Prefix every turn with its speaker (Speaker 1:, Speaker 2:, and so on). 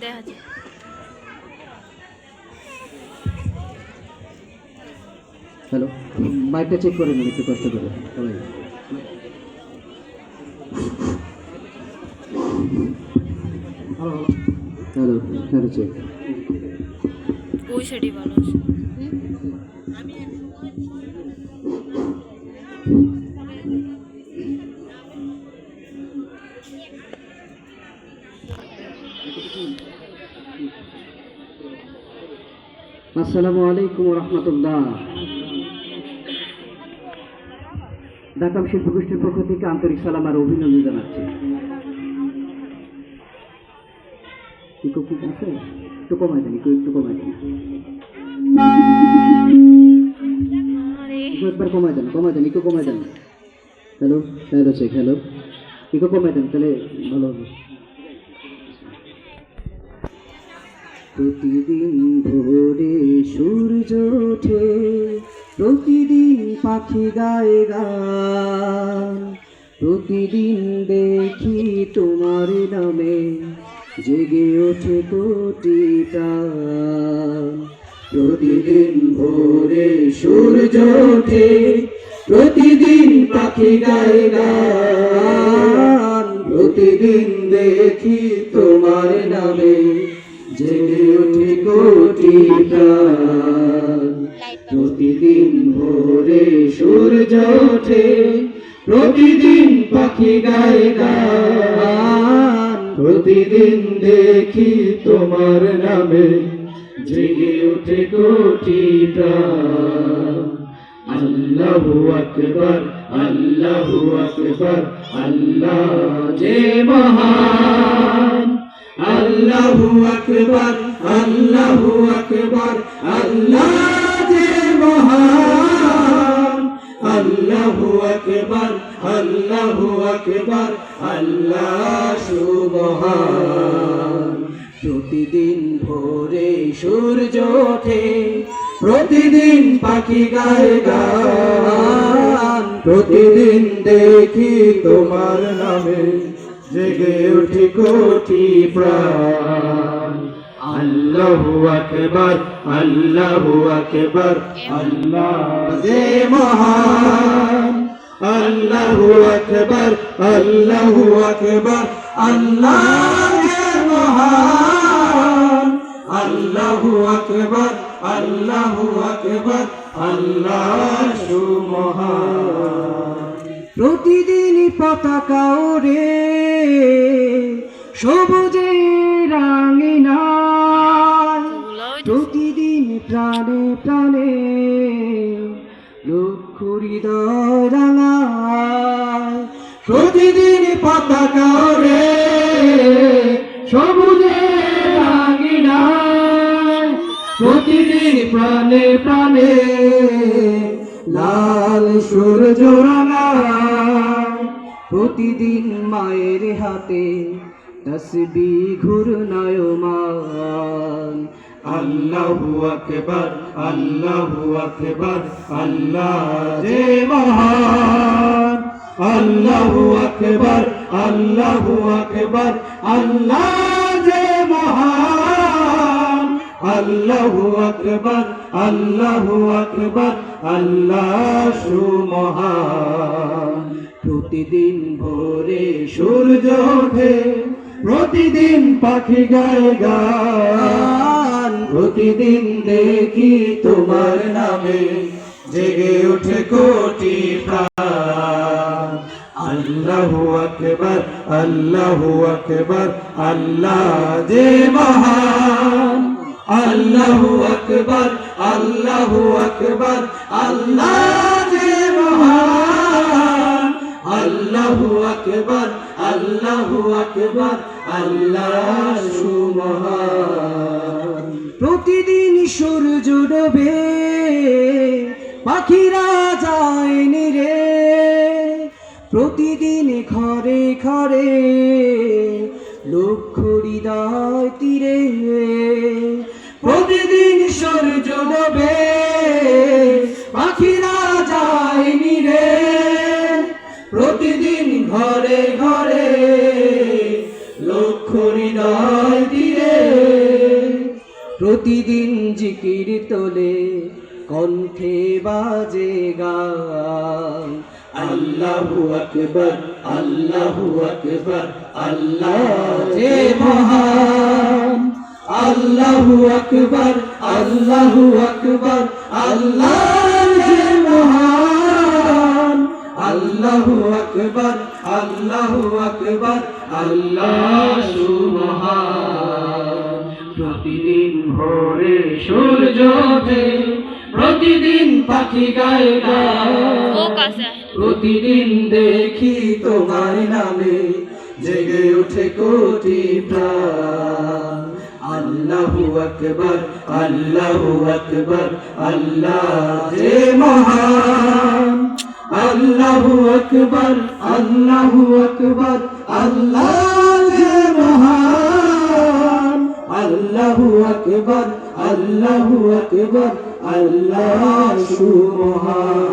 Speaker 1: দেখা যায়।
Speaker 2: হ্যালো, মাইকটা চেক করে নিন একটু কষ্ট করে সবাই। Hello, hello check.
Speaker 1: ওই সাইডে ভালো আছে।
Speaker 2: আসসালামু আলাইকুম রহমতুল্লাহ। ঢাকা শিল্পগোষ্ঠীর পক্ষ থেকে আন্তরিক সালাম আর অভিনন্দন জানাচ্ছি। ইকো ঠিক আছে? একটু কমাই দেন, একটু কমাই দেন, একবার কমাই দেন, একটু কমাই দেন। হ্যালো, হ্যালো চেক, হ্যালো, একটু কমাই দেন তাহলে ভালো হবে। প্রতিদিন ভোরে সূর্য ওঠে, প্রতিদিন পাখি গায়ে গান, প্রতিদিন দেখি তোমার নামে জেগে ওঠে কোটি প্রাণ। প্রতিদিন ভোরে সূর্য ওঠে, প্রতিদিন পাখি গায়ে গান, প্রতিদিন দেখি তোমার নামে জেগে ওঠে কোটি প্রাণ। প্রতিদিন ভোরে সূর্য ওঠে, প্রতিদিন পাখি গায়ে গান, প্রতিদিন দেখি তোমার নামে জেগে ওঠে কোটি প্রাণ। আল্লাহু আকবার, আল্লাহু আকবার, আল্লাহ যে মহান। আল্লাহু আকবার, আল্লাহু আকবার, আল্লাহ যে মহান। আল্লাহু আকবার, আল্লাহু আকবার, আল্লাহ সুবহান। প্রতিদিন ভোরে সূর্য ওঠে, প্রতিদিন পাখি গায়ে গান, প্রতিদিন দেখি তোমার নামে জেগে উঠে কোটি প্রাণ। আল্লাহু আকবার, আল্লাহু আকবার, আল্লাহ যে মহান। আল্লাহু আকবার, আল্লাহু আকবার, আল্লাহ যে মহান। আল্লাহু আকবার, আল্লাহু আকবার, আল্লাহ সুমহান। প্রতিদিন পতাকা ওড়ে সবুজে রাঙিনায়, প্রতিদিন প্রাণে প্রাণে লক্ষ হৃদয় রাঙায়। প্রতিদিন পতাকা ওড়ে সবুজে রাঙিনায়, প্রতিদিন প্রাণে প্রাণে লাল সূর্য রাঙায়। প্রতিদিন মায়ের হাতে তসবিহ ঘূর্ণায়মান। আল্লাহু আকবার, আল্লাহু আকবার, আল্লাহ যে মহান। আল্লাহু আকবার, আল্লাহু আকবার, আল্লাহ যে মহান। আল্লাহু আকবার, আল্লাহু আকবার, আল্লাহ সুমহান। প্রতিদিন ভোরে সূর্য ওঠে, প্রতিদিন পাখি গায়ে গান, প্রতিদিন দেখি তোমার নামে জেগে ওঠে কোটি প্রাণ। আল্লাহু আকবার, আল্লাহু আকবার, আল্লাহ যে মহান। আল্লাহু আকবার, আল্লাহু আকবার, আল্লাহ যে মহান। আল্লাহু আকবার, আল্লাহু আকবার, আল্লাহ সুমহান। প্রতিদিন সূর্য ডোবে, পাখিরা যায় নিরে, প্রতিদিন ঘরে ঘরে লক্ষ হৃদয় তীরে। প্রতিদিন সূর্য ডোবে, পাখিরা যায় নিরে, প্রতিদিন ঘরে ঘরে জিকির তোলে কণ্ঠে বাজে গান আল্লাহু আকবার আল্লাহু আকবার আল্লাহ যে মহান আল্লাহু আকবার আল্লাহু আকবার আল্লাহ যে মহান আল্লাহু আকবার আল্লাহু আকবার আল্লাহ সুবহান প্রতিদিন ভোরে সূর্য ওঠে প্রতিদিন পাখি গায় গান
Speaker 1: वो कैसे है
Speaker 2: প্রতিদিন দেখি তোমার নামে জেগে ওঠে কোটি প্রাণ আল্লাহু আকবার আল্লাহু আকবার আল্লাহ যে মহান আল্লাহু আকবার আল্লাহু আকবার আল্লাহ যে মহান আল্লাহু আকবার আল্লাহু আকবার আল্লাহ সুবহান